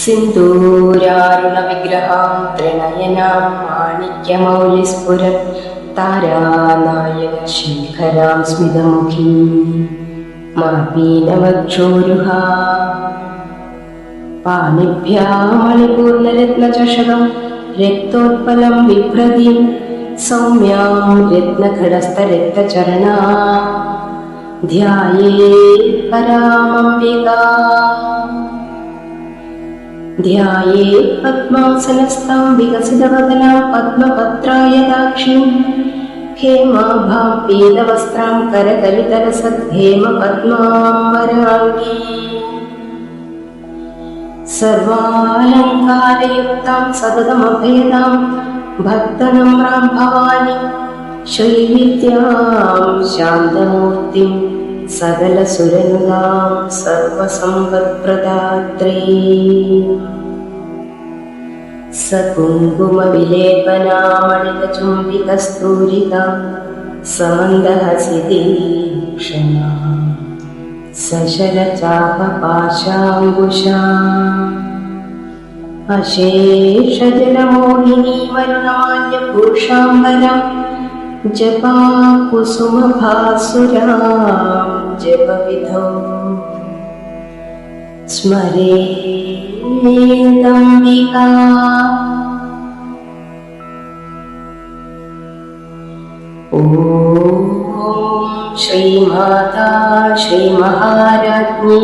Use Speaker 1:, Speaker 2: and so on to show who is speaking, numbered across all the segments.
Speaker 1: സിന്ദൂരാരുണവിഗ്രഹാം ത്രിനയനാം മാണിക്യമൗലിസ്ഫുരത് താരാനായകശേഖരാം സ്മിതമുഖീം മാപീനവക്ഷോരുഹാ പാണിഭ്യാം മണിപൂർണരത്നചഷകം രക്തോത്പലം ബിഭ്രതീം സൗമ്യാം രത്നഖടസ്ഥരക്തചരണാ ധ്യായേത് പരാമംബികാം ധ്യായേത് പദ്മാസനസ്ഥം വികസിതവദനാം പദ്മപത്രായതാക്ഷീം ഹേമാഭാം പീതവസ്ത്രാം കരകലിതലസദ്ധേമപദ്മാം വരാംഗീം സർവാലങ്കാരയുക്താം സതതമഭേദാം ഭക്തനമ്രാം ഭവാനി ശ്രീവിദ്യാം ശാന്തമൂർത്തിം സകലസുരനുതാം സർവസമ്പത്പ്രദാത്രീം സകുങ്കുമവിലേപനാമണികചുംബികസ്തൂരികാം സമന്ദഹസിതീക്ഷണാം സശരചാപപാശാംകുശാം അശേഷജലമോഹിനീമരുണമാല്യഭൂഷാംബരം ജപാകുസുമഭാസുരാം ജപവിധോ സ്മരേതംബികാ. ഓം ശ്രീമാതാ ശ്രീമഹാരാജ്ഞി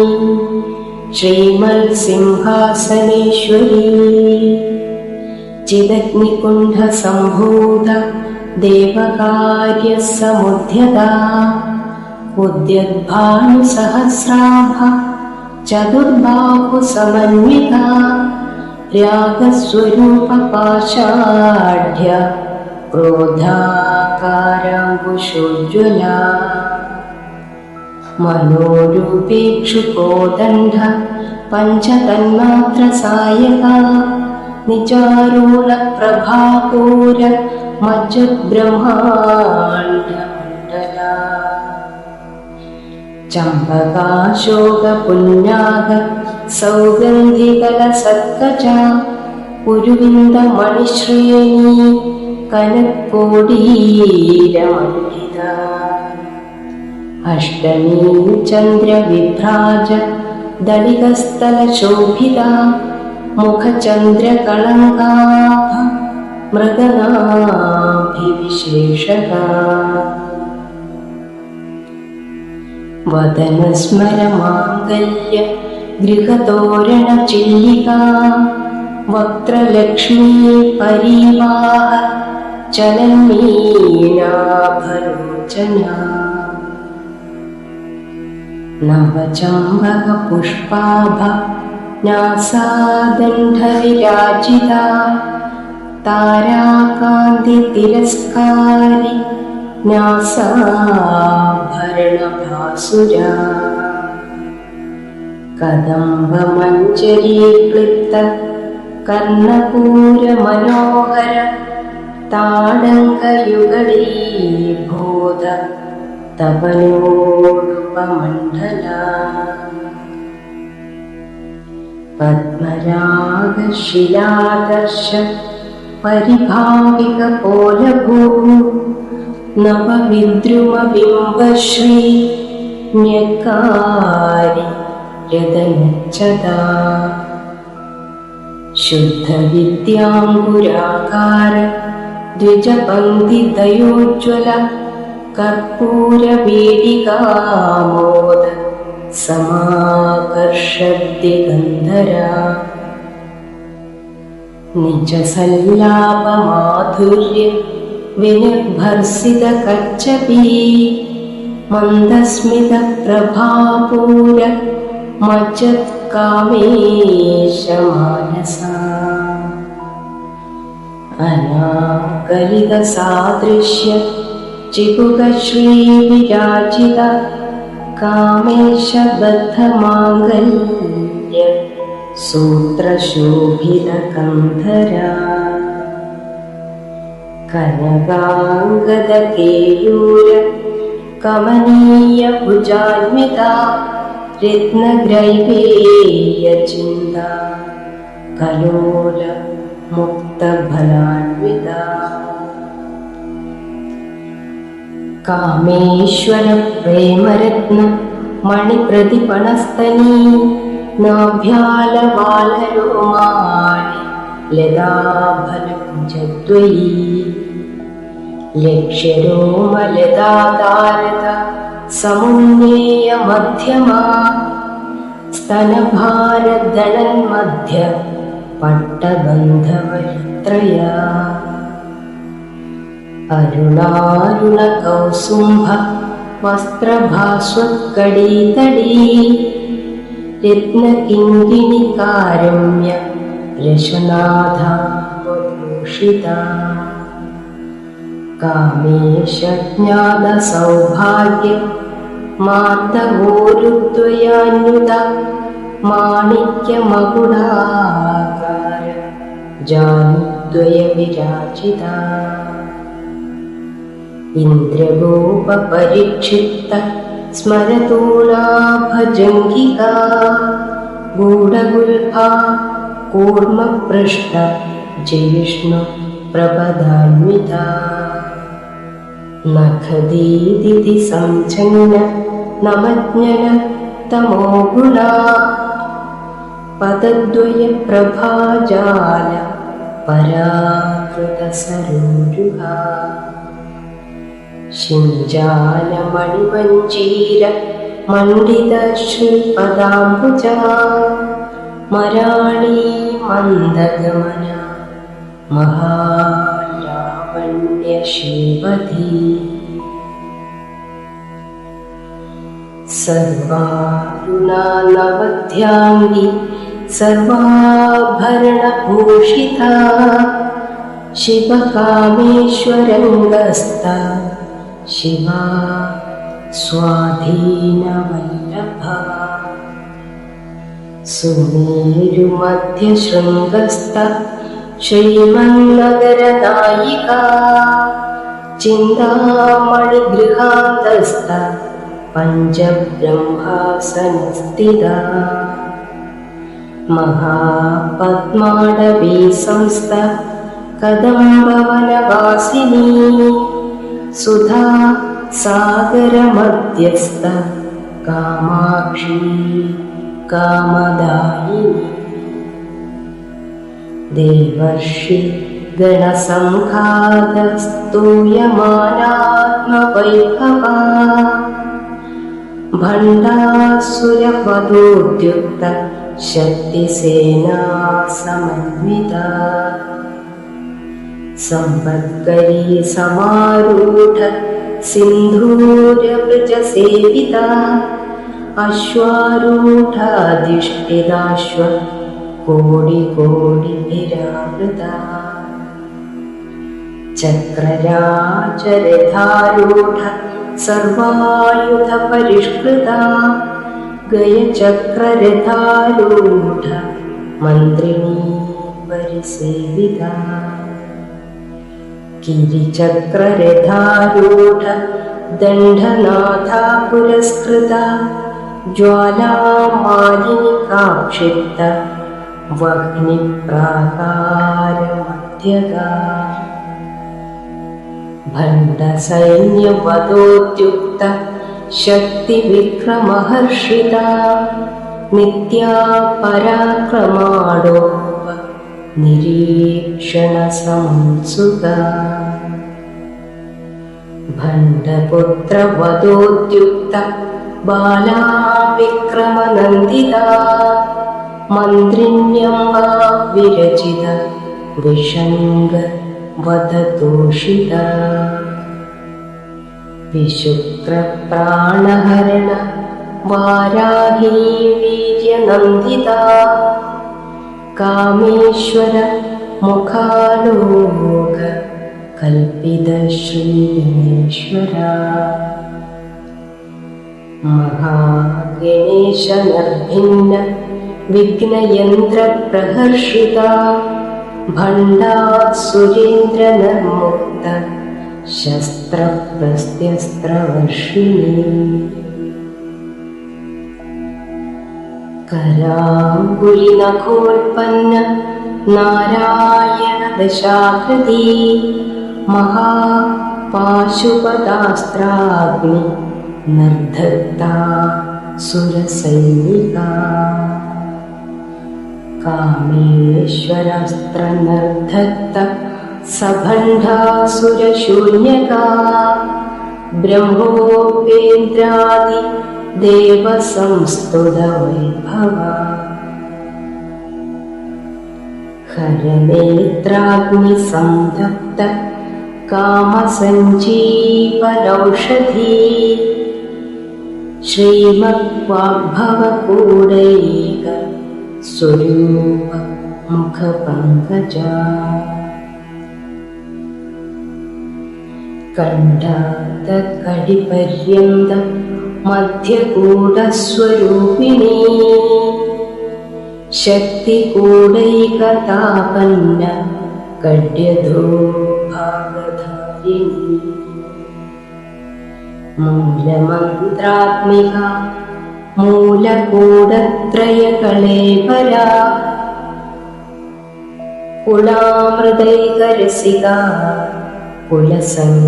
Speaker 1: ശ്രീമത്സിംഹാസനേശ്വരീ ചിദഗ്നികുണ്ഠസംഭൂത ദേവകാര്യസമുദ്യതാ ഉദ്യദ്ഭാനുസഹസ്രാഭ ചതുർബാഹുസമന്വിതാ രാഗസ്വരൂപപാഷാഢ്യ ക്രോധാകാരാങ്കുശോജ്വലാ മനോരൂപേക്ഷുകോദണ്ഡ പഞ്ചതന്മാത്രസായകാ നിജാരൂഢപ്രഭാപൂര മജ്ജദ്ബ്രഹ്മാണ്ഡമണ്ഡലാ ചമ്പകാശോകപുണ്യാക സൗഗന്ധികലസത്കജാ ഉരുവിന്ദമണിശ്രേണീ കനകോടീരമണ്ഡിതാ അഷ്ടമീ ചന്ദ്രവിഭ്രാജ ദളിതസ്ഥലശോഭിതാ മുഖചന്ദ്രകളങ്കാഭ മൃഗനാഭിവിശേഷകാ വദനസ്മരമാംഗല്യ ഗൃഹതോരണചില്ലികാ വക്ത്രലക്ഷ്മീ പരീവാഹ ചലന്മീനാഭലോചനാ നവചമ്പകപുഷ്പാഭ നാസാദണ്ഡവിരാജിതാ താരാകാന്തിതിരസ്കാരി നാസാഭരണഭാസുരാ കദംബമഞ്ജരീക്ലിപ്ത കർണപൂരമനോഹര താടങ്കയുഗളീഭൂത തപനോടുപമണ്ഡലാ പദ്മരാഗശിലാദർശ പരിഭാവികപോലഭൂ നവവിദ്രുമബിംബശ്രീ ന്യക്കാരി രതനച്ചതാ ശുദ്ധവിദ്യാംകുരാകാര ദ്വിജപംക്തിദയോജ്വല കർപ്പൂരവേദികാമോദ സമാകർഷദ്ദിഗന്ധരാ നിജസല്ലാപമാധുര്യ വിനിർഭർസിതകച്ചപീ മന്ദസ്മിതപ്രഭാപൂര മജ്ജത്കാമേശമാനസാ അനാഗലിതസാദൃശ്യ ചിബുകശ്രീവിരാജിത കാമേശബദ്ധമാംഗല്യ സൂത്രശോഭിതകന്ധരാ കനകാംഗദകേയൂര കമനീയഭുജാന്വിതാ രത്നഗ്രൈവേയചിന്ത ಕಲೋಲ ಮುಕ್ತ ಫಲಾನ್ವಿತ ಕಾಮೇಶ್ವರ ಪ್ರೇಮರತ್ನ ಮಣಿಪ್ರತಿಪಣಸ್ತನೀ ನಾಭ್ಯಾಲವಾಲರೋಮಾಣಿ ಲತಾಫಲಕುಂಜದ್ವಯೀ ಲಕ್ಷ್ಯರೋಮಲತಾತಾರಕ ಸಮುನ್ನೇಯ ಮಧ್ಯಮಾ ಸ್ತನಭಾರದಳನ್ಮಧ್ಯ ಪಟ್ಟಬಂಧವರಿತ್ರಯ ಅರುಣಾರುಣಕೌಸುಂಭ ವಸ್ತ್ರಭಾಸ್ವತ್ಕಡೀತಡೀ ರತ್ನಕಿಂಕಿಣಿಕಾರಮ್ಯ ರಶನಾಧಾಭೂಷಿತಾ ಕಾಮೇಶಜ್ಞಾನಸೌಭಾಗ್ಯ ಮಾತವೋರುದ್ವಯಾನ್ಯುತ ಮಾಣಿಕ್ಯಮಕುಢಾಕಾರ ಜಾನುದ್ವಯ ವಿರಾಜಿತಾ ಇಂದ್ರಗೋಪಪರಿಕ್ಷಿಪ್ತ ಸ್ಮರತೋಲಾಭಜಂಘಿಕಾ ಗೂಢಗುಲ್ಫಾ ಕೂರ್ಮಪೃಷ್ಟ ಜಿಷ್ಣು ಪ್ರಪದಾನ್ವಿತಾ ನಖದೀದಿತಿ ಸಂಚನ್ನ ನಮಜ್ಞನ ತಮೋಗುಣಾ ಪದದ್ವಯ ಪ್ರಭಾಜಾಲ ಪರಾಕೃತ ಸರೋರುಹಾ ಶಿಂಜಾಲ ಮಣಿಮಂಜೀರ ಮಂಡಿತ ಶ್ರೀಪದಾಂಬುಜಾ ಮರಾಳೀ ಮಂದಗಮನ ಮಹಾಲಾವಣ್ಯ ಶ್ರೀವಧೀ ಸರ್ವಾರುಣಾ ನವಧ್ಯಾಂಗಿ ಸರ್ವಾಭರಣಭೂಷಿತಾ ಶಿವಕಾಮೇಶ್ವರಂಗಸ್ತ ಶಿವಾ ಸ್ವಾಧೀನವಲ್ಲಭಾ ಸುಮೇರುಮಧ್ಯಶೃಂಗಸ್ಥ ಶ್ರೀಮನ್ನಗರನಾಯಿಕಾ ಚಿಂತಾಮಣಿಗೃಹಾಂತಸ್ಥ ಪಂಚಬ್ರಹ್ಮಾಸನಸ್ಥಿತಾ ಮಹಾಪದ್ಮಾಡವೀ ಸಂಸ್ಥ ಕದಂಬವನವಾಸಿನಿ ಸುಧಾ ಸಾಗರ ಮಧ್ಯಸ್ಥ ಕಾಮಾಕ್ಷಿ ಕಾಮದಾಯಿನಿ ದೇವರ್ಷಿ ಗಣಸಂಘಾತ ಸ್ತೂಯಮಾನಾತ್ಮವೈಭವಾ ಭಂಡಾಸುರಪದೋದ್ಯುಕ್ತ ಶಕ್ತಿಸೇನಾ ಸಮನ್ವಿತಾ ಸಂಪತ್ಕರೀ ಸಮಾರೂಢ ಸಿಂಧೂರವೃಜಸೇವಿತಾ ಅಶ್ವಾರೂಢಾಧಿಷ್ಠಿತಾಶ್ವ ಕೋಡಿ ಕೋಡಿಭಿರಾವೃತಾ ಚಕ್ರರಾಜರಥಾರೂಢ ಸರ್ವಾಯುಧ ಪರಿಷ್ಕೃತಾ ಗಯಚಕ್ರರಥಾರೂಢ ಮಂತ್ರಿಣೀ ಪರಿಸೇವಿತಾ ಕಿರಿಚಕ್ರರಥಾರೂಢ ದಂಡನಾಥಾ ಪುರಸ್ಕೃತಾ ಜ್ವಾಲಾಮಾಲಿನಿಕಾಕ್ಷಿಪ್ತ ವಹ್ನಿಪ್ರಾಕಾರಮಧ್ಯಗಾ ಭಂಡಸೈನ್ಯವದೋದ್ಯುಕ್ತ ಶಕ್ತಿವಿಕ್ರಮಹರ್ಷಿತಾ ನಿತ್ಯಾ ಪರಾಕ್ರಮಾಡೋಪ ನಿರೀಕ್ಷಣ ಸಂಸುತಾ ಭಂಡಪುತ್ರವದೋದ್ಯುಕ್ತ ಬಾಲಾ ವಿಕ್ರಮನಂದಿತಾ ಮಂತ್ರಿಣ್ಯಂಬಾ ವಿರಚಿತ ವಿಷಂಗ ವದತೋಷಿತಾ ವಿಶುಕ್ರ ಪ್ರಾಣಹರಣ ವಾರಾಹೀ ವೀರ್ಯನಂದಿತಾ ಕಾಮೇಶ್ವರ ಮುಖಾಲೋಕ ಕಲ್ಪಿತ ಶ್ರೀಗಣೇಶ್ವರ ಮಹಾಗಣೇಶನರ್ಭಿನ್ನ ವಿಘ್ನಯಂತ್ರ ಪ್ರಹರ್ಷಿತಾ ಭಂಡಾತ್ ಸುರೇಂದ್ರನರ್ಮುಕ್ತ ಶಸ್ತ್ರಪ್ರಸ್ತ್ಯಸ್ತ್ರವರ್ಷಿಣಿ कराङ्गुलिनखोत्पन्न नारायणदशाकृती महापाशुपतास्त्राग्नि निर्धत्ता सुरसैनिका कामेश्वरास्त्रनिर्धत्त सभण्डासुरशून्यका ब्रह्मोपेन्द्रादि देवसंस्तुतवैभवा हरनेत्राग्निसंतप्त कामसञ्जीवनौषधी श्रीमद्वाग्भवकूटैक स्वरूप मुखपङ्कजा कण्ठातकटिपर्यन्त मध्यकूटस्वरूपिणी शक्तिकूटैकतापन्न कड्यधो भागधारिणी मूलमन्त्रात्मिका मूलकूटत्रयकलेवरा कुलामृदैकरसिका कुलसङ्गीतपालिनी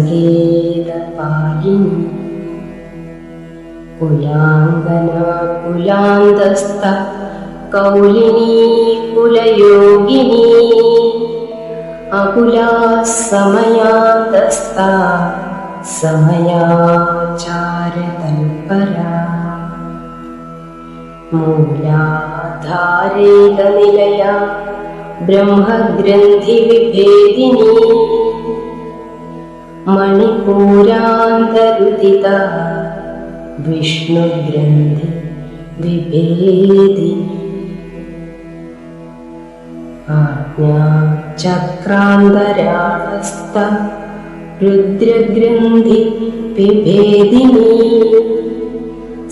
Speaker 1: कुलाङ्गना कुलान्तस्थ कौलिनी कुलयोगिनी अकुला समयान्तस्था समयाचारतल्परा मूलाधारैकनिलया ब्रह्मग्रन्थिविभेदिनी मणिपूरान्तरुदिता विष्णुग्रन्थि विभेदिनी आज्ञाचक्रान्तराळस्थ रुद्रग्रन्थि विभेदिनी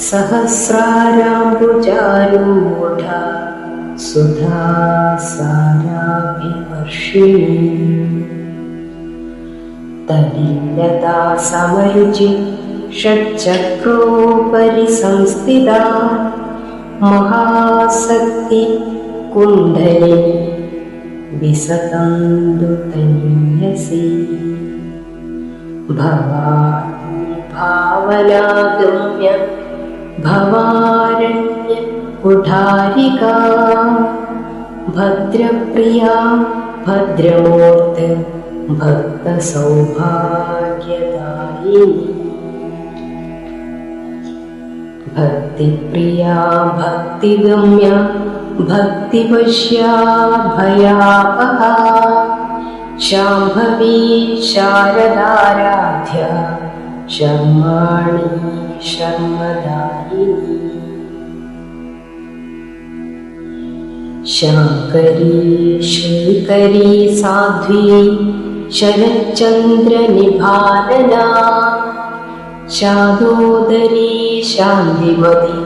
Speaker 1: सहस्राराम्बुजारूढा सुधासाराभिवर्षिणी तलीलता समरुचि षट्चक्रोपरि संस्थिता महाशक्ति कुण्डली विसतन्दुतन्यसी भवानी भावनागम्य भवारण्य कुठारिका भद्रप्रिया भद्रमूर्ति भक्तसौभाग्यदायिनी भक्तिप्रिया भक्तिगम्या भक्तिवश्या भयापहा शाम्भवी शारदाराध्या शर्माणि शर्मदायिनी शाङ्करी श्रीकरी साध्वी शरच्चन्द्रनिभानना शादोदरी शान्तिमती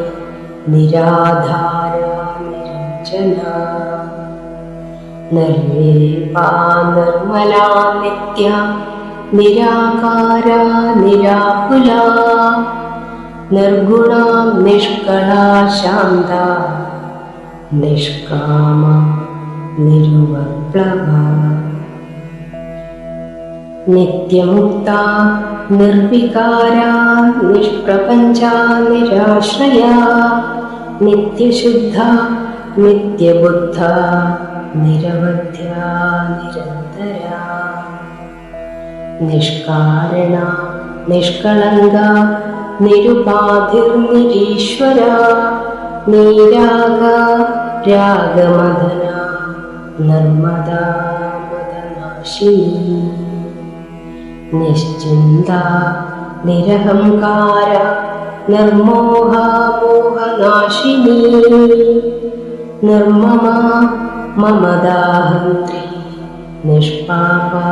Speaker 1: निराधारा निरञ्जना निर्लेपा निर्मला नित्या निराकारा निराकुला निर्गुणा निष्कला शान्ता निष्कामा निरुपप्लवा नित्यमुक्ता निर्विकारा निष्प्रपञ्चा निराश्रया नित्यशुद्धा नित्यबुद्धा निरवध्या निरन्तरा निष्कारणा निष्कलङ्का निरुपाधिर्निरीश्वरा नीरागा रागमदना नर्मदा मदनाशिनी निश्चिन्ता निरहंकार निर्मोहा मोहनाशिनी निर्ममा ममदाहन्त्री निष्पापा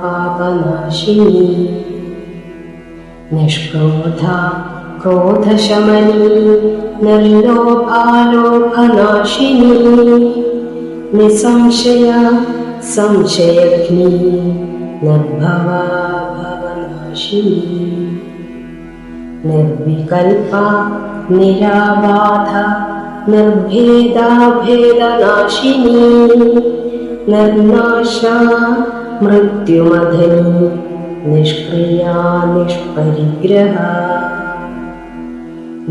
Speaker 1: पापनाशिनी निष्क्रोधा क्रोधशमनी निर्लोभा लोभनाशिनी निसंशया संशयग्नी निर्भवा भवनाशिनी निर्विकल्पा निराबाधा നിർഭേദാ ഭേദനാശിനി നിർനാശാ മൃത്യുമധനി നിഷ്ക്രിയാ നിഷ്പരിഗ്രഹ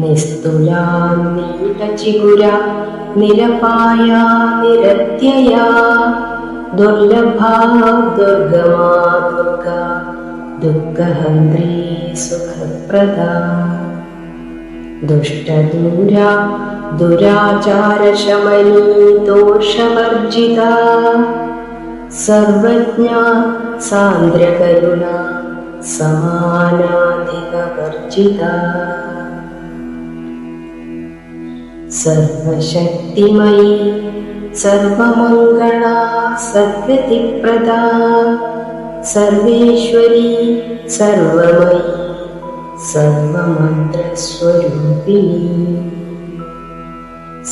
Speaker 1: നിസ്തുലാ നീലചിഗുര നിരപായ നിരത്യയ ദുർലഭാ ദുർഗമാ ദുർഗ ദുഃഖഹന്ത്രീ സുഖപ്രദാ ദുഷ്ടദൂര ദുരാചാരശമനീ ദോഷവർജിത സർവജ്ഞ സാന്ദ്രകരുണ സമാനാധികവർജിത സർവശക്തിമയി സർവമംഗള സദ്ഗതിപ്രദാ സർവേശ്വരി സർവമയി സർവമന്ത്രസ്വരൂപിണി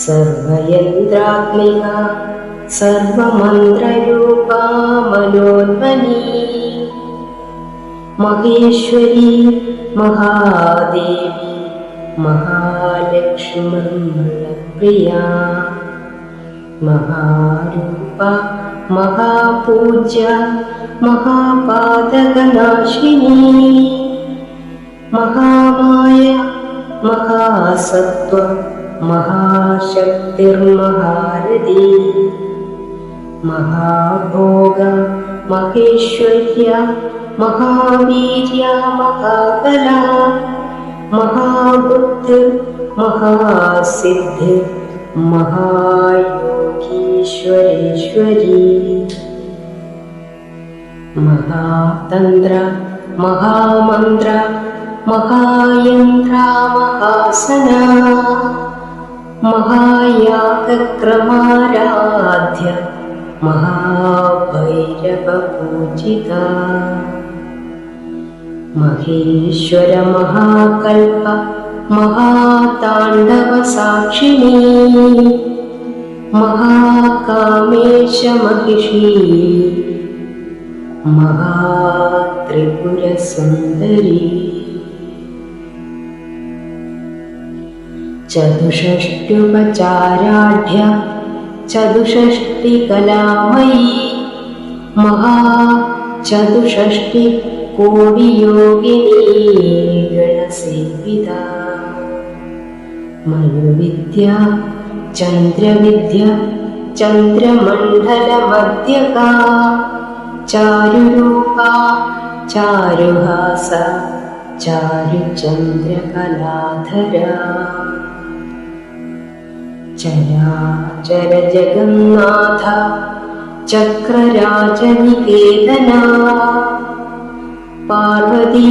Speaker 1: സർവയന്ത്രാത്മിക സർവമന്ത്രരൂപാ മനോന്മനി മഹേശ്വരി മഹാദേവി മഹാലക്ഷ്മിർപ്രിയാ മഹാരൂപ മഹാപൂജ്യ മഹാപാതകനാശിനി മഹാമായ മഹാസത്വ മഹാശക്തിർമഹാരഥി മഹാഭോഗ മഹേശ്വര്യ മഹാവീര്യ മഹാകല മഹാബുദ്ധി മഹാസിദ്ധി മഹായോഗീശ്വരേശ്വരി മഹാതന്ത്ര മഹാമന്ത്ര മഹായന്ത്ര മഹാസന മഹായാഗക്രമാരാധ്യ മഹാഭൈരവപൂജിത മഹേശ്വര മഹാകൽപ മഹാതാണ്ഡവസാക്ഷിണീ മഹാകാമേശ മഹിഷീ മഹാത്രിപുരസുന്ദരീ ചതുഷ്ട്യുപചാരാഢ്യ ചതുഷ്ടികലാമയീ മഹാചതുഷ്ടി കോടിയോഗിനീ ഗണസേവിത മനുവിദ്യ ചന്ദ്രവിദ്യ ചന്ദ്രമണ്ഡലമധ്യകാ ചാരുരൂപാ ചാരുഹാസ ചാരുചന്ദ്രകലാധരാ ചരാചര ജഗന്നാഥ ചക്രരാജനികേതനാ പാർവതീ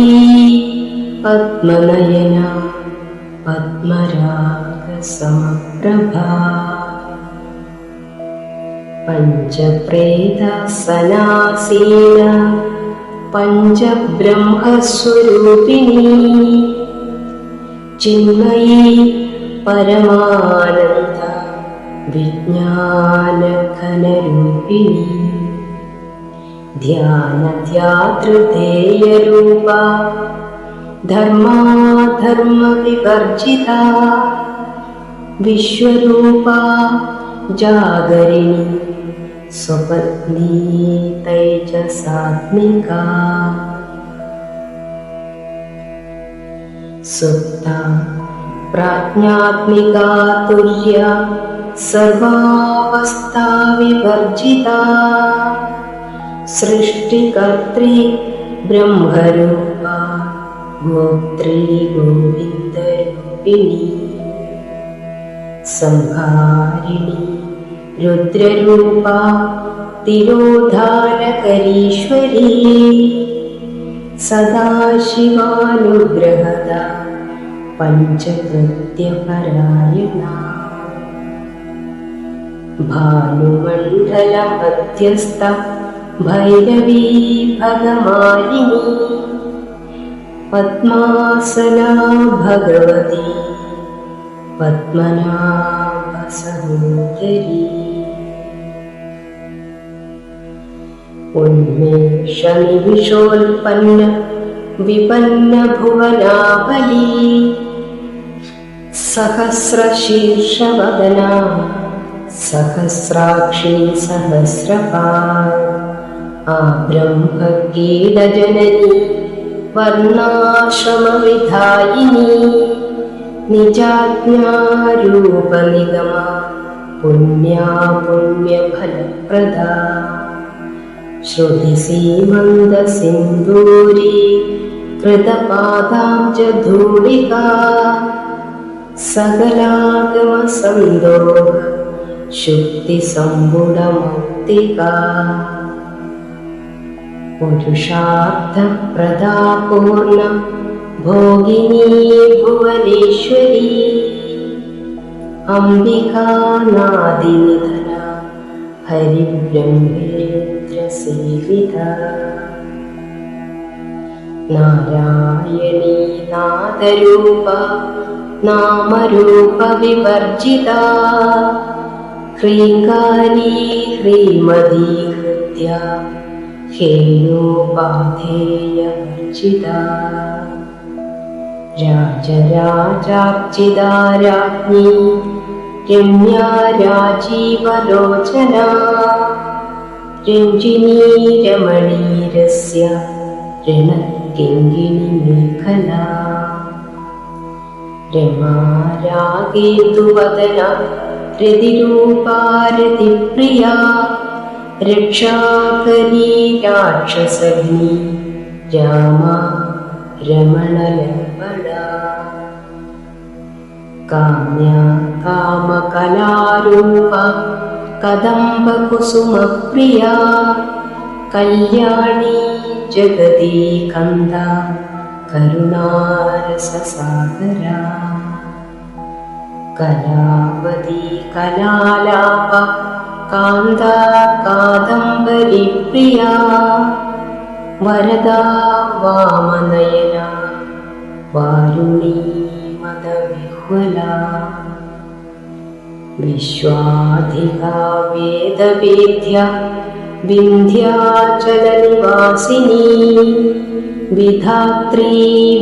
Speaker 1: പദ്മനയന പദ്മരാഗസമപ്രഭാ പഞ്ചപ്രേതസനാസീന പഞ്ചബ്രഹ്മസ്വരൂപിണീ ചിന്മയീ പരമാനന്ദ വിജ്ഞാനഘനരൂപിണീ ധ്യാനധ്യാതൃധേയരൂപാ ധർമാധർമ്മവിവർജിതാ വിശ്വരൂപാ ജാഗരിണി സ്വപത്നീ തൈജസാത്മികാ സുപ്ത പ്രാജ്ഞാത്മികാ തുല്യ സർവാവസ്ഥാ വിവർജിതാ സൃഷ്ടികർत्री ബ്രഹ്മരൂപാ ഗോത്രീ ഗോവിന്ദരൂപിണീ സംഹാരിണി രുദ്രരൂപാ തിരോധാനകരീശ്വരീ സദാശിവാനുഗ്രഹദ പഞ്ചകൃത്യപരായണ ഭാനുമണ്ഡലമധ്യസ്ഥ ഭൈരവീ ഭഗമാലിനി പദ്മാസനാ ഭഗവതി പദ്മനാഭസഹോദരീ ഉന്മേഷനിവിഷോൽപന്ന വിപന്ന ഭുവനാവലീ सहस्रशीर्षवदना सहस्राक्षी सहस्रपात् आब्रह्मकीटजननी वर्णाश्रमविधायिनी निजाज्ञारूपनिगमा पुण्या पुण्यफलप्रदा श्रुतिसीमन्दसिन्दूरी कृतपादाब्जधूलिका सकलागमसन्दोह शुक्तिसम्बुडमौक्तिका पुरुषार्थप्रदा पूर्ण भोगिनी भुवनेश्वरी अम्बिका नादिनिधना हरिब्रह्मेन्द्रसेविता नारायणी नादरूपा नामरूपविवर्जिता ह्रीङ्कारी ह्रीमदीकृत्या हेयोपाधेयवर्जिता राजराजार्चिता राज्ञी रम्या राजीवलोचना रञ्जिनी रमणीरस्य ऋणकिङ्गिणीमेखला रमा रागेतुवदना हृदिरूपा रतिप्रिया रक्षाकरी राक्षसग्नी रामा रमणलम्बडा काम्या कामकलारूपा कदम्बकुसुमप्रिया कल्याणी जगदीकन्दा करुणारससागरा कलावती कलालाप कान्ता कादम्बरीप्रिया वरदा वामनयना वारुणी मदविह्वला विश्वाधिका वेदवेद्या विन्ध्याचलनिवासिनी विधात्री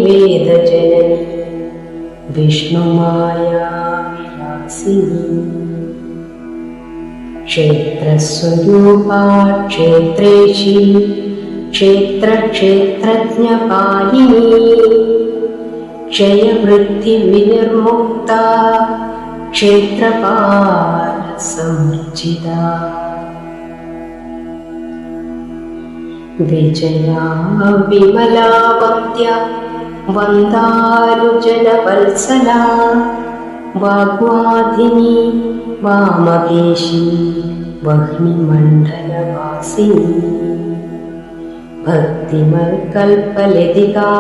Speaker 1: वेदजननी विष्णुमाया विलासिनी क्षेत्रस्वरूपा क्षेत्रेशी क्षेत्रक्षेत्रज्ञपालिनी क्षयवृत्तिविनिर्मुक्ता क्षेत्रपालसमर्जिता विजया विमला वन्द्या वन्दारुजनवत्सला वाग्वाधिनी वामकेशी वह्निमण्डलवासिनी भक्तिमल्कल्पलतिका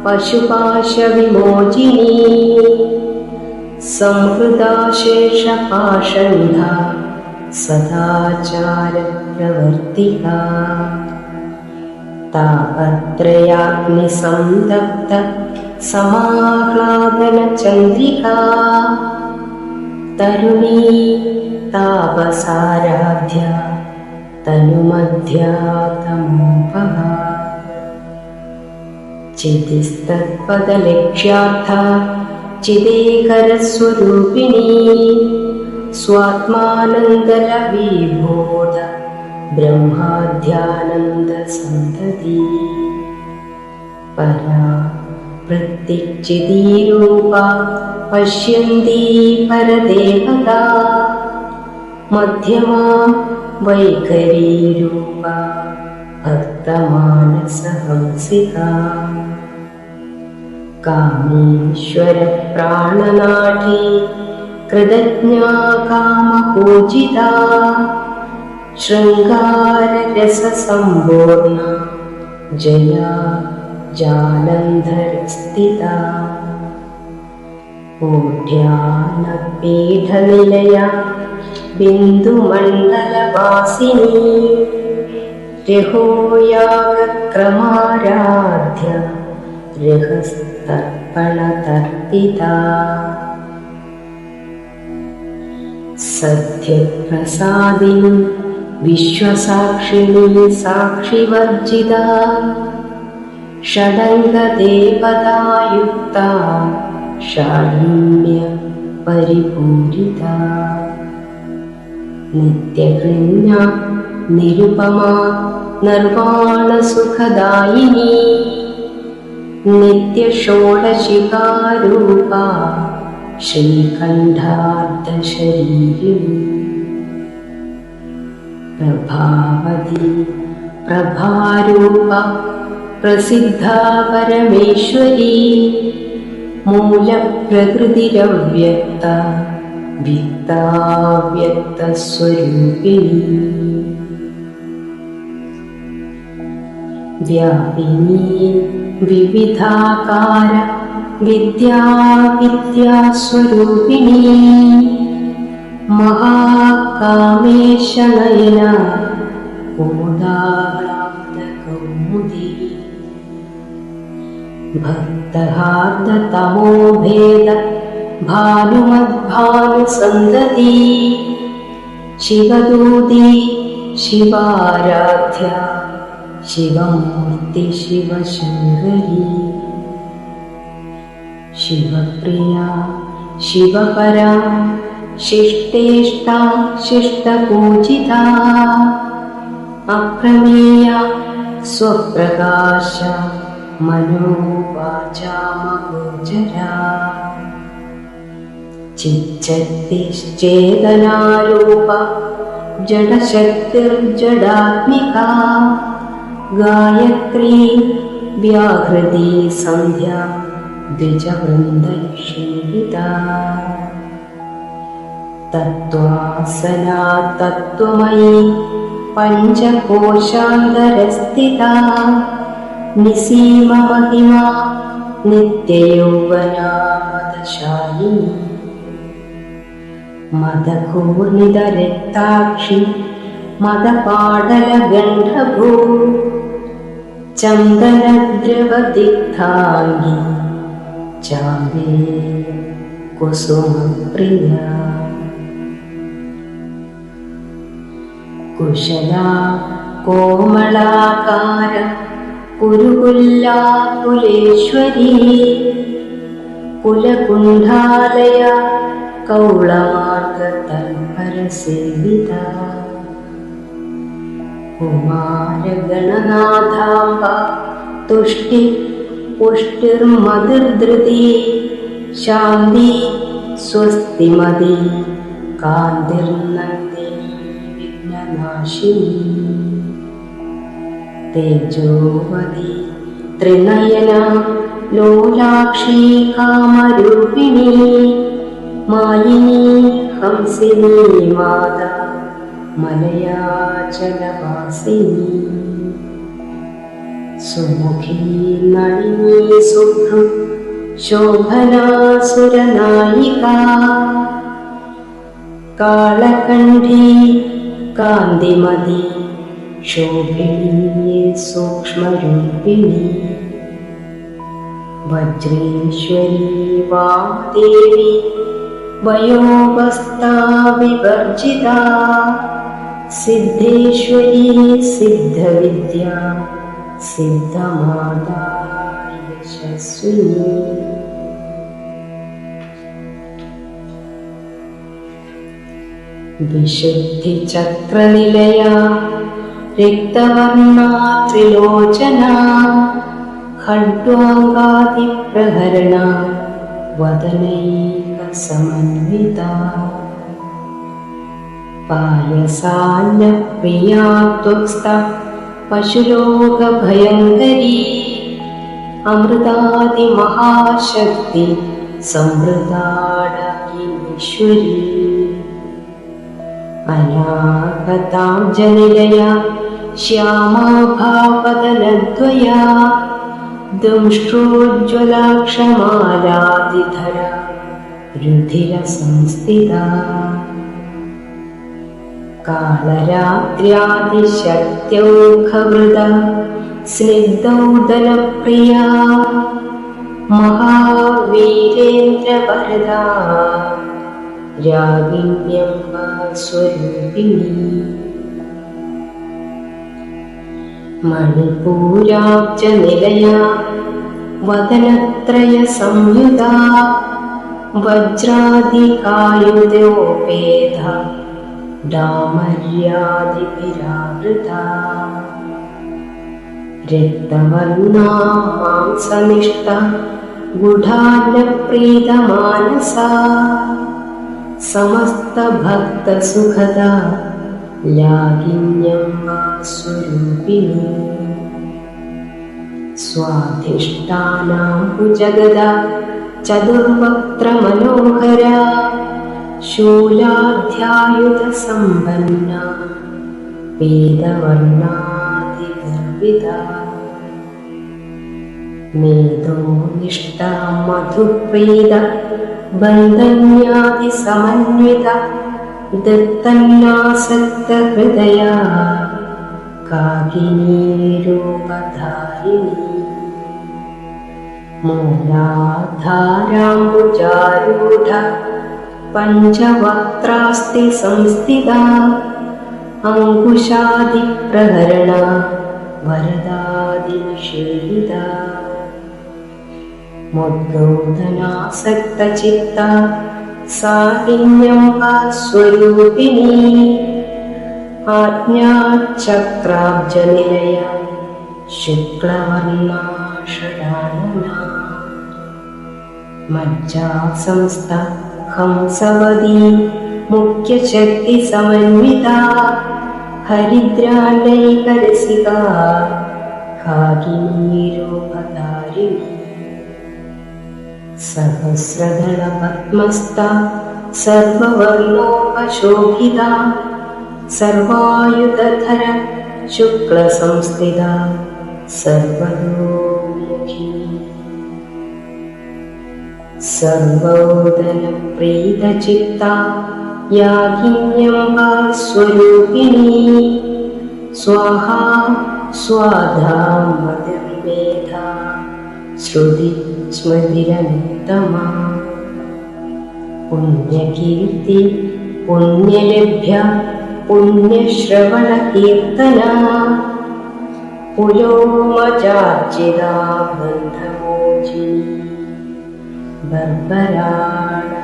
Speaker 1: पशुपाशविमोचिनी संहृता शेषपाषण्डा सदाचारप्रवर्तिका तापत्रयाग्निसंदग्ध समाह्लादनचन्द्रिका तरुणी तापसाराध्या तनुमध्या तमोपहा चितिस्तत्पदलक्ष्यार्था चिदेकरस्वरूपिणी स्वात्मानन्दलविभूत ब्रह्माद्यानन्दसन्तती परा वृत्तिचिदीरूपा पश्यन्ती परदेवता मध्यमा वैखरीरूपा भक्तमानसहंसिका कामेश्वरप्राणनाठी कृतज्ञा कामपूजिता शृङ्गाररससम्पूर्णा जया जालन्धरस्थिता ऊढ्यानपीठनिलया बिन्दुमण्डलवासिनी रहोयागक्रमाराध्या रहस्तर्पणतर्पिता सत्यप्रसादिनी विश्वसाक्षिणी साक्षिवर्जिता षडङ्गदेवतायुक्ता शालिन्य परिपूरिता नित्यकृण्या निरुपमा निर्वाणसुखदायिनी नित्यषोडशिकारूपा श्रीकण्ठार्धशरीरिणी प्रभावती प्रभारूपा प्रसिद्धा परमेश्वरी मूलप्रकृतिरव्यक्ता व्यक्ताव्यक्तस्वरूपिणी व्यापिनी विविधाकार विद्यास्वरूपिणी महाकामेशनयना कोदाग्रान्तकौमुदी भक्तहार्दतमोभेद भानुमद्भानुसन्दती शिवदूती शिवाराध्या शिवमूर्ति शिवशङ्करी शिवप्रिया शिवपरा शिष्टेष्टा शिष्टपूजिता अप्रमेया स्वप्रकाश मनोवाचामगोचरा चिच्चक्तिश्चेतनारूपा जडशक्तिर्जडात्मिका गायत्री व्याहृति सन्ध्या द्विजवृन्दैषीविता तत्त्वासना तत्त्वमयी पञ्चकोशान्तरस्थिता निसीममहिमा नित्ययौवना मदशालिनी मदघूर्णितरक्ताक्षी मदपाटलगण्डभू चन्दनद्रवदिग्धाङ्गी चाम्बे कुसुमप्रिया कुशला कोमलाकार कुरुकुल्ला कुलेश्वरी कुलकुण्डालया कौळमार्गतल्परसेविता कुमारगणनाथाम्बा तुष्टि पुष्टिर्मतिर्धृती शान्ति स्वस्तिमती कान्तिर्नन्दिनी विघ्ननाशिनी तेजोवती त्रिनयना लोलाक्षी कामरूपिणी मायिनी हंसिनी माता मलयाचलवासिनी सुमुखी नलिनी शुभ्र शोभना सुरनायिका कालकण्ठी कान्तिमती शोभिनी सूक्ष्मरूपिणी वज्रेश्वरी वाग्देवी वयोवस्था विवर्जिता सिद्धेश्वरी सिद्धविद्या सिद्धमाता यशस्विनी विशुद्धिचक्रनिलया रिक्तवर्णा त्रिलोचना खड्वाङ्गादिप्रहरणा वदनैकसमन्विता पायसान्नप्रिया त्वक्स्ता पशुलोकभयङ्करी अमृतादिमहाशक्ति संवृताडीश्वरी अनागताब्जनिलया श्यामाभावदनद्वया दंष्ट्रोज्ज्वलाक्षमालादिधरा रुधिरसंस्थिता कालरात्र्यादिशक्त्यौखवृदा स्निग्धौदनप्रिया महावीरेन्द्रवरदा रागिण्यम्बा स्वरूपिणी मणिपूराब्जनिलया वदनत्रयसंयुता वज्रादिकायुधोपेता डामर्यादिभिरावृता रक्तवर्णा मांसमिष्टा गुढार्णप्रीतमानसा समस्तभक्तसुखदा लागिन्यम्बा स्वरूपिणी स्वाधिष्ठानां भुजगदा चतुर्वक्त्रमनोहरा शूलाध्यायुधसम्पन्ना वेदवर्णादिगर्विता मेधोनिष्ठा मधुप्रीता बन्धन्यादिसमन्विता दत्तन्नासक्तहृदया काकिनीरूपधारिणी मूलाधाराम्बुजारूढा पञ्चवक्त्रास्ति संस्थिता अङ्कुशादिप्रहरणा वरदादिनिषेविता मुद्गोधनासक्तचित्ता साकिन्यम्बा स्वरूपिणी आज्ञाचक्राब्जनिलया शुक्लवर्णा षडानना मज्जासंस्था हंसवदी मुख्यशक्तिसमन्विता हरिद्रालयकरसिका काकिनीरूपधारिणी सहस्रदलपद्मस्था सर्ववर्णोपशोभिता सर्वायुधधर शुक्लसंस्थिता सर्वतोमुखी सर्वोदनप्रीतचित्ता याज्ञियम्बा स्वरूपिणी स्वाहा स्वाधा मतिर्मेधा श्रुतिस्मृतिरनुत्तमा पुण्यकीर्ति पुण्यलभ्या पुण्यश्रवणकीर्तना पुलोमचार्चिता बन्धमोचिनी बर्बराणा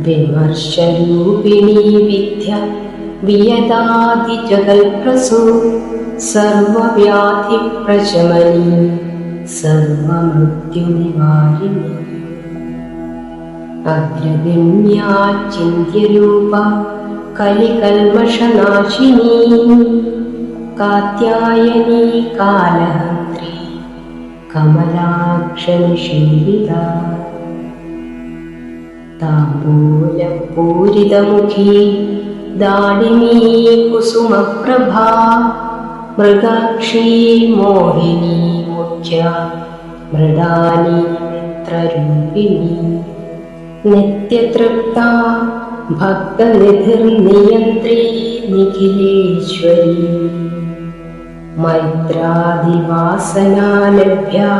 Speaker 1: विमर्शरूपिणी विद्या वियदादिजगल्प्रसू सर्वव्याधिप्रशमनी सर्वमृत्युनिवारिणी अग्रगण्या चिन्त्यरूपा कलिकल्मषनाशिनी कात्यायनी कालहन्त्री कमलाक्षनिषेविता ताम्बूलपूरितमुखी दाडिनी कुसुमप्रभा मृगाक्षी मोहिनी मुख्या मृडानी मित्ररूपिणी नित्यतृप्ता भक्तनिधिर्नियन्त्री निखिलेश्वरी मैत्रादिवासनालभ्या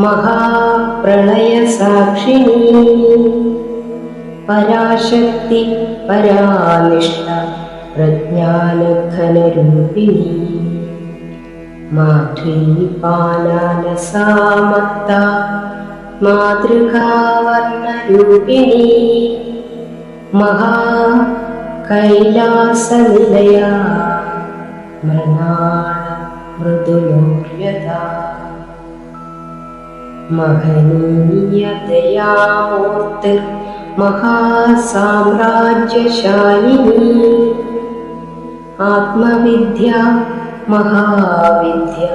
Speaker 1: महाप्रलयसाक्षिणी पराशक्ति परानिष्ठा प्रज्ञानघनरूपिणी माध्वीपालालसामत्ता मातृकावर्णरूपिणी महाकैलासनिलया मृणाल मृदुलोर्यता महनीयतयामूर्तिर्महासाम्राज्यशालिनी आत्मविद्या महाविद्या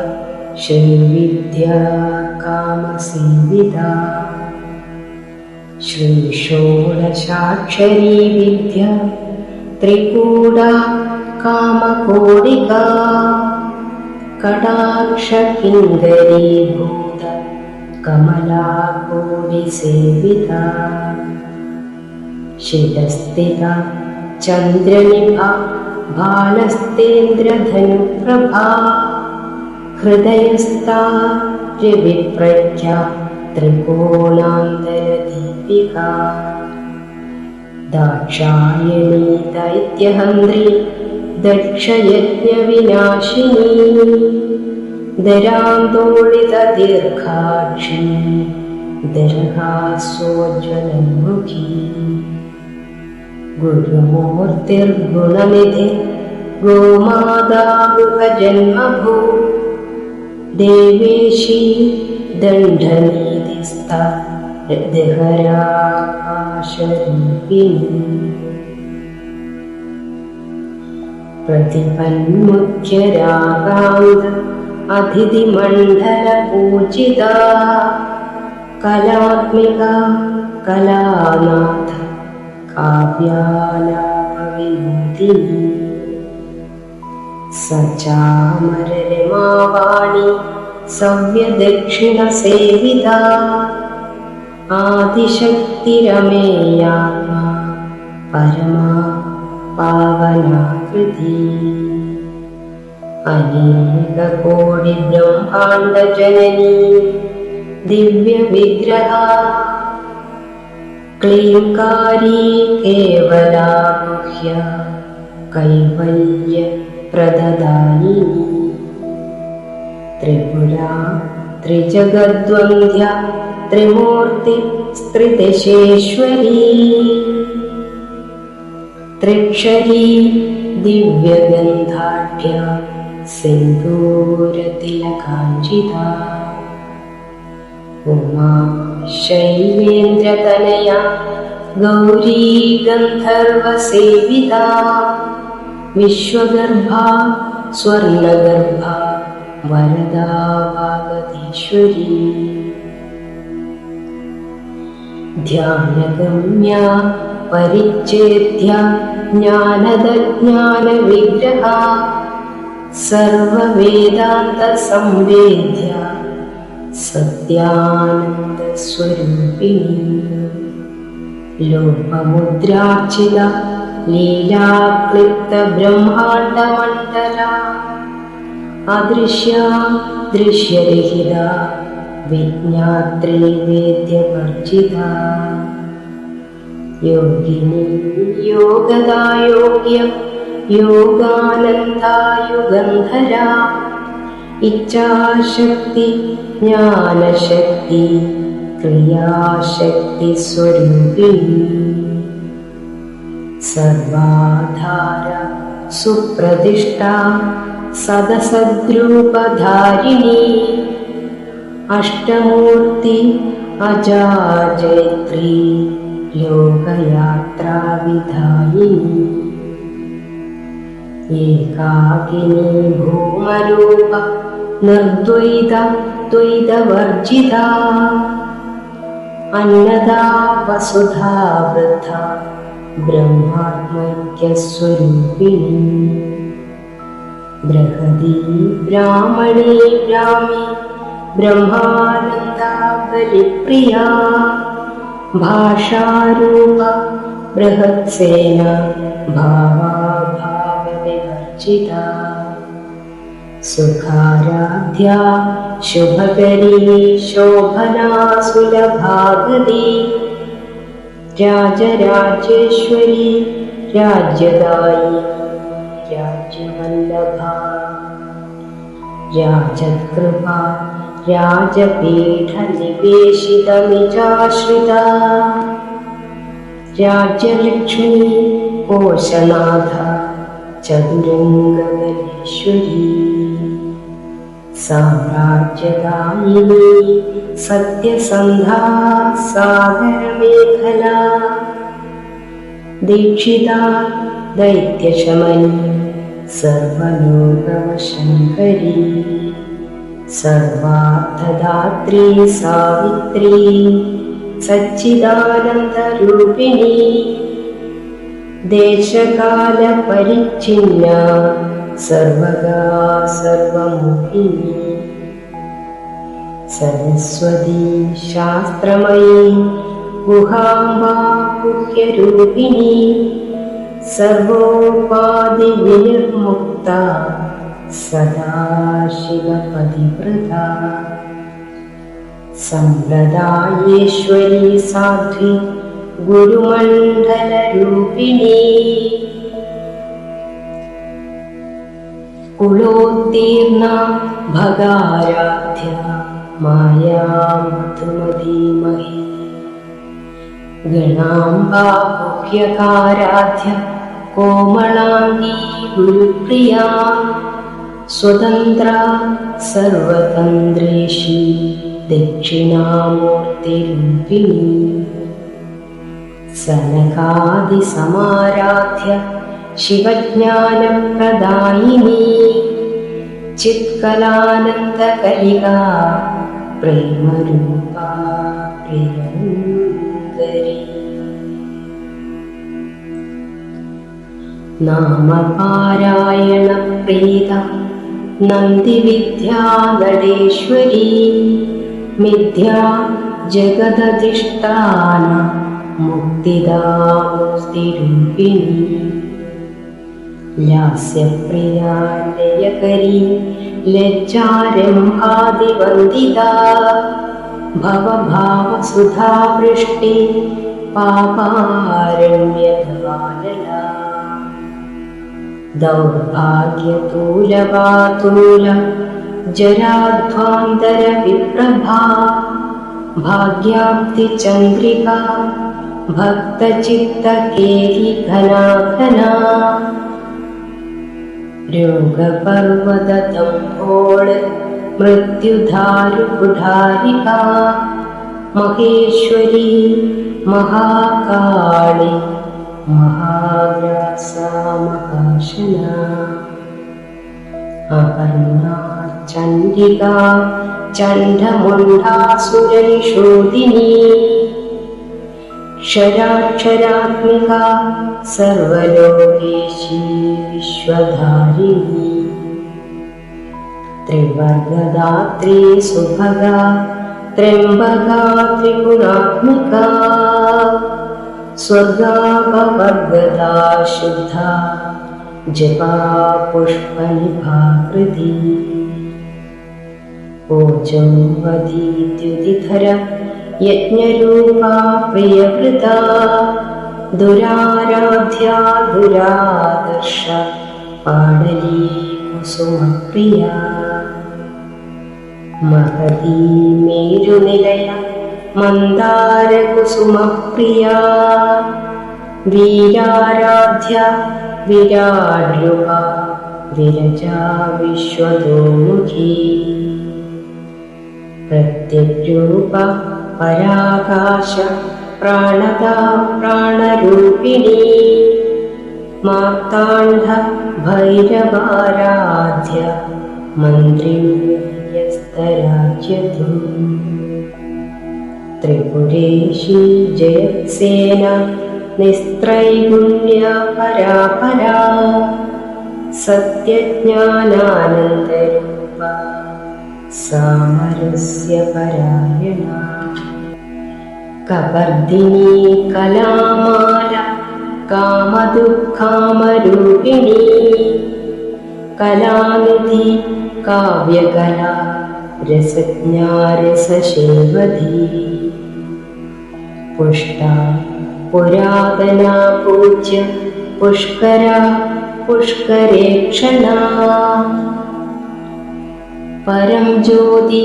Speaker 1: श्रीविद्या कामसेविता श्रीषोडशाक्षरी विद्या त्रिकूटा कामकोटिका कटाक्षकिङ्करीभूत कमलाकोटिसेविता शिरस्थिता चन्द्रनिभा भालस्तेन्द्रधनुप्रभा हृदयस्था रविप्रज्ञा त्रिकोणान्तरदीपिका दाक्षायणी दैत्यहन्त्री दक्षयज्ञविनाशिनी ദരാന്തോളിതദീർഘാക്ഷി ദർഹാസ്യോജ്വലമുഖി ഗുരുമൂർത്തിർഗുണനിധി ഗോമാതാഗുഹജന്മഭൂ ദേവേശി ദണ്ഡനീതിസ്ഥ ദഹരാകാശരൂപിണി പ്രതിപന്മുഖ്യരാഗാന്ത അതിഥിമണ്ഡലപൂജിത കലാത്മിക കലാനാഥ കാവ്യാലാപവിനോദിനി സചാമരരമാവാണി സവ്യദക്ഷിണസേവിത ആദിശക്തിരമേയാത്മാ പരമാ പാവനാകൃതി അനേകകോടി ബ്രഹ്മാണ്ഡജനനീ ദിവ്യവിഗ്രഹ ക്ലീംകാരീ കേവലാ ഗുഹ്യ കൈവല്യ പ്രദദായിനി ത്രിപുരാ ത്രിജഗദ്വന്ദ്യ ത്രിമൂർത്തി സ്ത്രിദശേശ്വരീ ത്രിക്ഷരീ ദിവ്യഗന്ധാഢ്യ സിന്ദൂരതിലകാഞ്ചിത ഉമാ ശൈവേന്ദ്രതനയ ഗൗരീ ഗന്ധർവസേവിത വിശ്വഗർഭ സ്വർണഗർഭ വരദാ വാഗതീശ്വരീ ധ്യാനഗമ്യ പരിച്ഛേദ്യ ജ്ഞാനദജ്ഞാനവിഗ്രഹ സർവവേദാന്ത സംവേദ്യ സത്യാനന്ദസ്വരൂപിണി ലോപമുദ്രാർച്ചിത ലീലാക്ലിപ്ത ബ്രഹ്മാണ്ഡമണ്ഡല അദൃശ്യ ദൃശ്യരഹിത വിജ്ഞാത്രീ വേദ്യവർജിത യോഗിനി യോഗദായോഗ്യ യോഗാനന്ദായുഗന്ധര ഇച്ഛാശക്തി ജ്ഞാനശക്തി ക്രിയാശക്തി സ്വരൂപിണി സർവാധാര സുപ്രതിഷ്ഠ സദസദ്രൂപധാരിണി അഷ്ടമൂർത്തി അജാജയത്രി ലോകയാത്രാവിധായിനി ഏകാകിനി ഭൂമരൂപ നിർദ്വൈത ദ്വൈതവർജിത അന്നദാ വസുധാ വൃദ്ധ ബ്രഹ്മാത്മൈക്യസ്വരൂപിണി ബൃഹദീ ബ്രാഹ്മണീ ബ്രാഹ്മി ബ്രഹ്മാനന്ദാ ബലിപ്രിയാ ഭാഷാരൂപ ബൃഹത്സേന ഭാവാഭാവവിവർജിത സുഖാരാധ്യ ശുഭകരീ ശോഭനാ സുലഭാഗതി രാജരാജേശ്വരി രാജ്യദായിനി രാജ്യവല്ലഭ രാജകൃപ രാജപീഠ നിവേശിതമിജാശ്രിത രാജ്യലക്ഷ്മി കോശനാഥ ചതുരംഗബലേശ്വരി സാമ്രാജ്യദായിനി സത്യസന്ധാ സാഗരമേഖല ദീക്ഷിത ദൈത്യശമനി സർവലോകവശങ്കരി സർവാർത്ഥദാത്രീ സാവിത്രീ സച്ചിദാനന്ദരൂപിണി ദേശകാല പരിച്ഛിന്ന സർവഗാ സർവമുഖിനി സരസ്വതി ശാസ്ത്രമയീ ഗുഹാംബാ ഗുഹ്യരൂപിണി സർവോപാധി വിനിർമുക്ത സദാശിവപതിവൃത സമ്പ്രദായേശ്വരി സാധ്വി ഗുരുമണ്ഡലരൂപിണി कुलोत्तीर्णा भगाराध्या माया मधुमतीमहि गणाम्बा गुह्यकाराध्या कोमलाङ्गी गुरुप्रिया स्वतन्त्रा सर्वतन्त्रेषु दक्षिणामूर्तिरूपिणी सनकादिसमाराध्य शिवज्ञानप्रदायिनी चित्कलानन्दकलिका प्रेमरूपा प्रियङ्करी नामपारायणप्रीता नन्दिविद्या नडेश्वरी मिथ्या जगदधिष्ठान मुक्तिदा मुक्तिरूपिणी लास्यप्रिया लयकरी लज्जारम्भादिवन्दिता भवभावसुधावृष्टि पापारण्यधारला दौर्भाग्यतूलवातूल जराध्वान्तरविप्रभा भाग्याब्धिचन्द्रिका भक्तचित्तकेली घना घना रोगपर्वतदम्भोळ मृत्युधारुकुठारिका महेश्वरी महाकाली महाव्यासा महाशना अपर्णा चण्डिका चण्डमुण्डासुरनिषोदिनी क्षराक्षरात्मिका सर्वलोकेशी विश्वधारिणी त्रिवर्गदात्री सुभगा त्र्यम्बका त्रिगुणात्मिका स्वर्गापवर्गदा शुद्धा जपा पुष्पनिभाकृती ओजोवधीद्युतिधर यज्ञरूपा प्रियवृता दुराराध्या दुरादर्श पाडली कुसुमप्रिया महती मेरुनिलया मन्दारकुसुमप्रिया वीराराध्या विराड्रूपा विरजा विश्वतोमुखी प्रत्यग्रूपा पराकाश प्राणदा प्राणरूपिणी मार्ताण्ड भैरवाराध्य मन्त्रिण्यस्तराज्यतु त्रिपुरेशी जयत्सेना निस्त्रैगुण्या परापरा सत्यज्ञानानन्दरूपा सामरस्य परायणा कपर्दिनी कलामाला कामदुःखामरूपिणी कलानिधि काव्यकला रसज्ञा रसशेवधी पुष्टा पुरातना पूज्य पुष्करा पुष्करेक्षणा परं ज्योति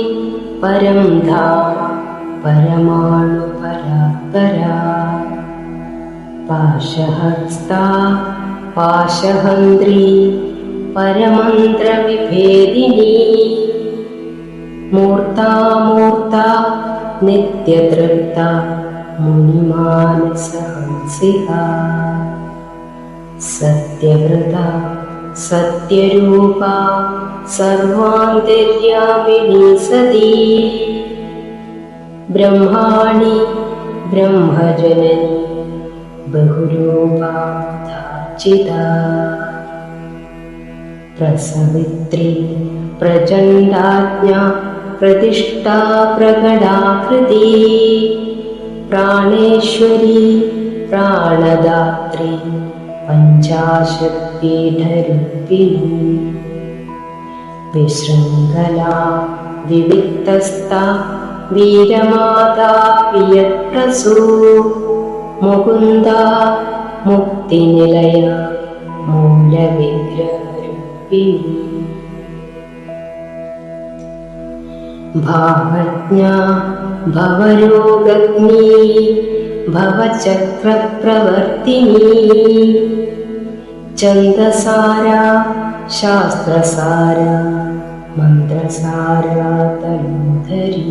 Speaker 1: परं धाम परमाणु परात्परा पाशहस्ता पाशहन्त्री परमन्त्रविभेदिनी मूर्ता मूर्ता नित्यतृप्ता मुनिमानसहंसिका सत्यव्रता सत्यरूपा सर्वान्तर्यामिनी सती ब्रह्माणि ब्रह्मजननी बहुरूपा धार्जिता प्रसवित्री प्रचण्डाज्ञा प्रतिष्ठा प्रकटाकृती प्राणेश्वरी प्राणदात्री पञ्चाशत्पीठरूपिणी विशृङ्खला विविक्तस्था वीरमाता प्रियप्रसू मुकुन्दा मुक्तिनिलया मूलविग्रहरूपिणी ഭാവജ്ഞാ ഭവരോഗഗ്നീ ഭവചക്രപ്രവർത്തിനീ ഛന്ദസാരാ ശാസ്ത്രസാരാ മന്ത്രസാരാ തനൂധരീ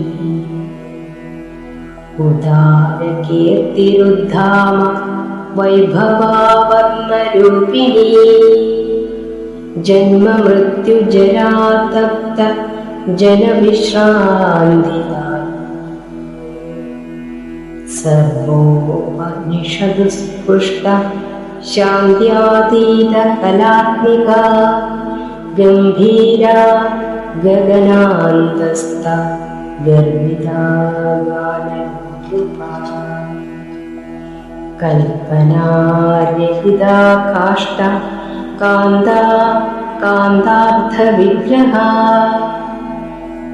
Speaker 1: ഉദാരകീർത്തിരുദ്ധാമ വൈഭവാവർണ്ണരൂപിണീ ജന്മമൃത്യുജരാതപ്ത ജനവിശ്രാന്തിദായിനി സർവോപനിഷദുസ്പുഷ്ട ശാന്ത്യാതീത കലാത്മിക ഗംഭീര ഗഗനാന്തസ്ഥ ഗർവിതാ ഗാനരൂപാ കൽപ്പനാരഹിതാ കാഷ്ട കാന്താ കാന്താർത്ഥവിഗ്രഹ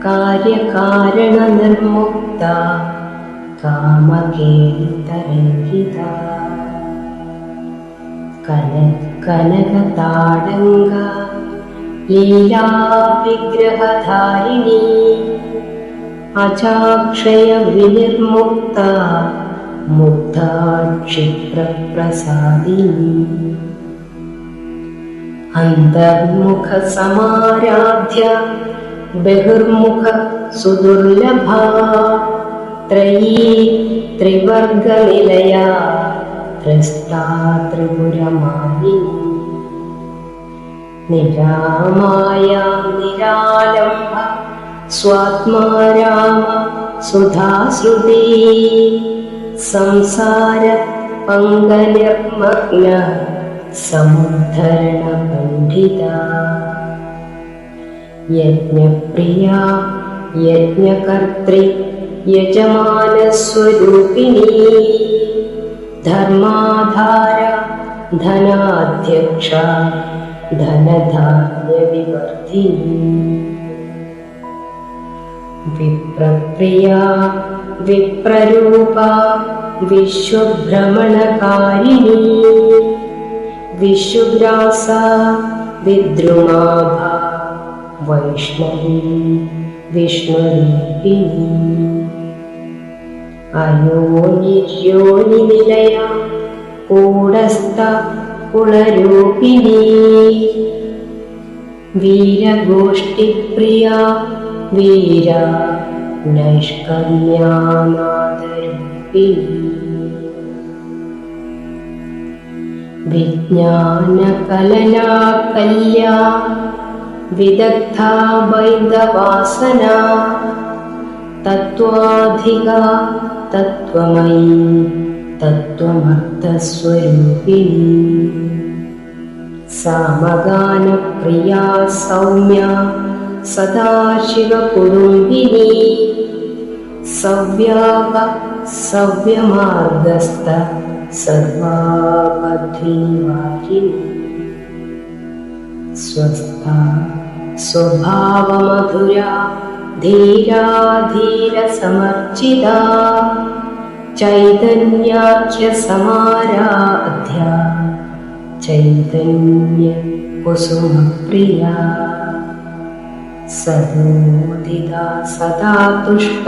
Speaker 1: കാര്യകാരണനിർമുക്ത കാമകേളിതരംഗിത കനകതാടങ്ക ലീലാവിഗ്രഹധാരിണീ അജാക്ഷയ വിനിർമുക്ത മുഗ്ധാ ക്ഷിപ്രപ്രസാദിനി അന്തർമുഖ സമാരാധ്യ ബഹിർമുഖ സുദുർലഭ ത്രയീ ത്രിവർഗനിലയ ത്രസ്താ ത്രിപുരമാലിനി നിരാമായ നിരാലംബ സ്വാത്മാ രാമ സുധാശ്രുതി സംസാര പങ്കനിർമഗ്ന സമുദ്ധരണ പണ്ഡിത യജ്ഞപ്രിയ യജ്ഞകർത്തൃ യജമാനസ്വരൂപിണീ ധർമാധാര ധനാധ്യക്ഷ ധനധാന്യവിവർദ്ധിനി വിപ്രപ്രിയ വിപ്രരൂപ വിശ്വഭ്രമണകാരിണീ വിശ്വഗ്രാസ വിദ്രുമാഭ വൈഷ്ണവീ വിഷ്ണുരൂപിണീ അയോനിര്യോനിനിലയ കൂടസ്ഥ കുളരൂപിണീ വീരഗോഷ്ഠിപ്രിയ വീര നൈഷ്കർമ്യാനാദരൂപിണീ വിജ്ഞാനകലനാ കല്യാ വിദഗ്ധാ വൈദവാസനാ തത്വാധിക തത്വമയീ തത്വമർത്ഥസ്വരൂപിണീ സാമഗാനപ്രിയാ സൗമ്യാ സദാശിവകുടുംബിനീ സവ്യാക സവ്യമാർഗസ്ഥ സർവാപദ്വിവാരിണീ സ്വസ്ഥ സ്വഭാവമധുര ധീരാ ധീരസമർച്ചിത ചൈതന്യാഖ്യസമാരാധ്യ ചൈതന്യ കുസുമപ്രിയ സദോദിത സദാ തുഷ്ട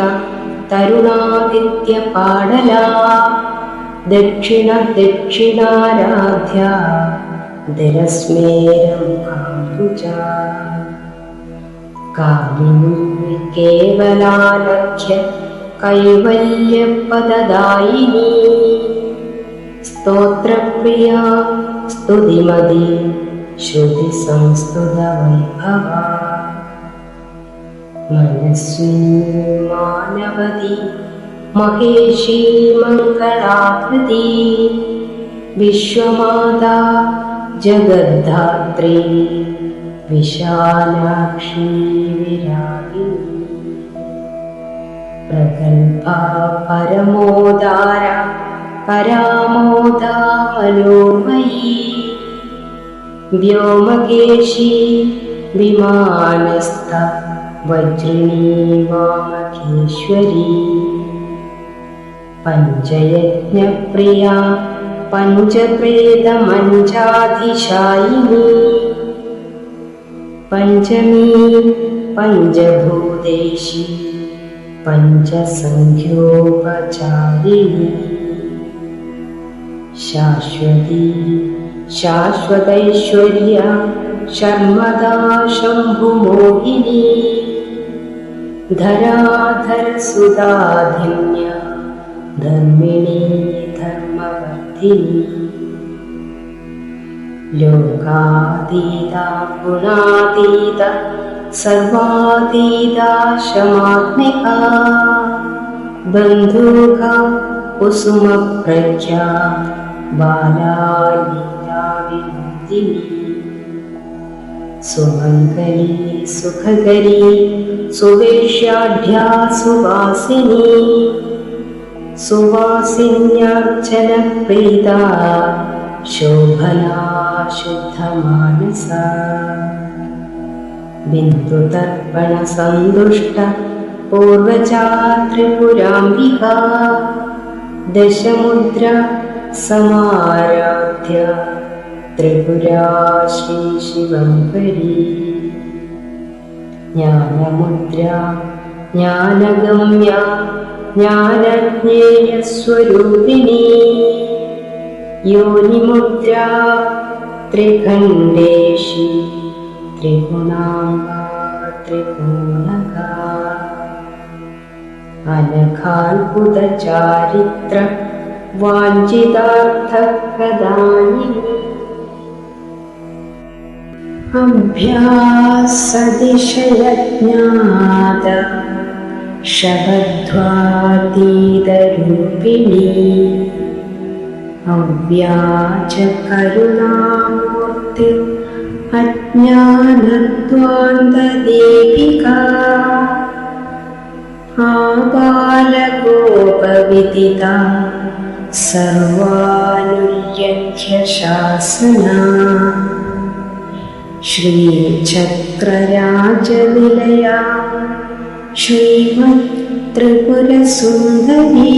Speaker 1: തരുണാദിത്യ പാടലാ ദക്ഷിണ ദക്ഷിണാരാധ്യ ധരസ്മേരമുഖാംബുജ കാമിനീ കേവലാലക്ഷ്യ കൈവല്യപദദായിനീ സ്തോത്രപ്രിയ സ്തുതിമതി ശ്രുതി സംസ്തുത വൈഭവ മനസ്വിനി മാനവതി മഹേഷീ മംഗളാകൃതി വിശ്വമാതാ ജഗദ്ധാത്രീ വിശാലാക്ഷി വിരാഗിണി പ്രഗൽഭാ പരമോദാര പരാമോദാ മനോമയീ വ്യോമകേശി വിമാനസ്ഥ വജ്രിണീ വാമകേശ്വരീ പഞ്ചയജ്ഞപ്രിയ പഞ്ചപ്രേതമഞ്ചാധിശായിനീ പഞ്ചമീ പഞ്ചഭൂതേശി पञ्चसङ्ख्योपचारिणी शाश्वती शाश्वतैश्वर्या शर्मदा शम्भुमोहिनी धराधरसुधाधिन्या धर्मिणी धर्मवर्धिनी लोकातीता गुणातीता सर्वातीता शमात्मिका बन्धुका कुसुमप्रज्ञा बालालीला विनोदिनी सुमङ्गली सुखकरी सुवेश्याढ्या सुवासिनी सुवासिन्यार्चनप्रीता शोभना शुद्धमानसा बिन्दुतर्पणसन्तुष्टा पूर्वजा त्रिपुराम्बिका दशमुद्रा समाराध्य त्रिपुरा श्रीशिवङ्करी ज्ञानमुद्रा ज्ञानगम्या ज्ञानज्ञेयस्वरूपिणी योनिमुद्रा त्रिखण्डेशी त्रिगुणाङ्गा त्रिगुणका अनघाल्पुतचारित्र वाञ्छितार्थप्रदायिनी अभ्यासदिशयज्ञात शबध्वातीतरूपिणी अव्याजकरुणामूर्ति अज्ञानध्वान्तदीपिका आबालगोपविदिता सर्वानुल्यख्यशासना श्रीचक्रराजनिलया श्रीमत्त्रिपुरसुन्दरी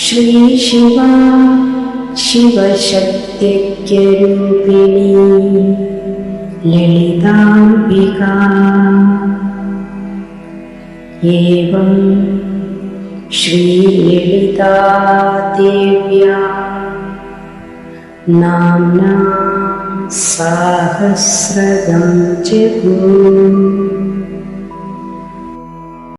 Speaker 1: श्रीशिवा शिवशक्त्यैक्यरूपिणी ललिताम्बिका एवं श्रीललितादेव्या नाम्ना सहस्रदं जगु।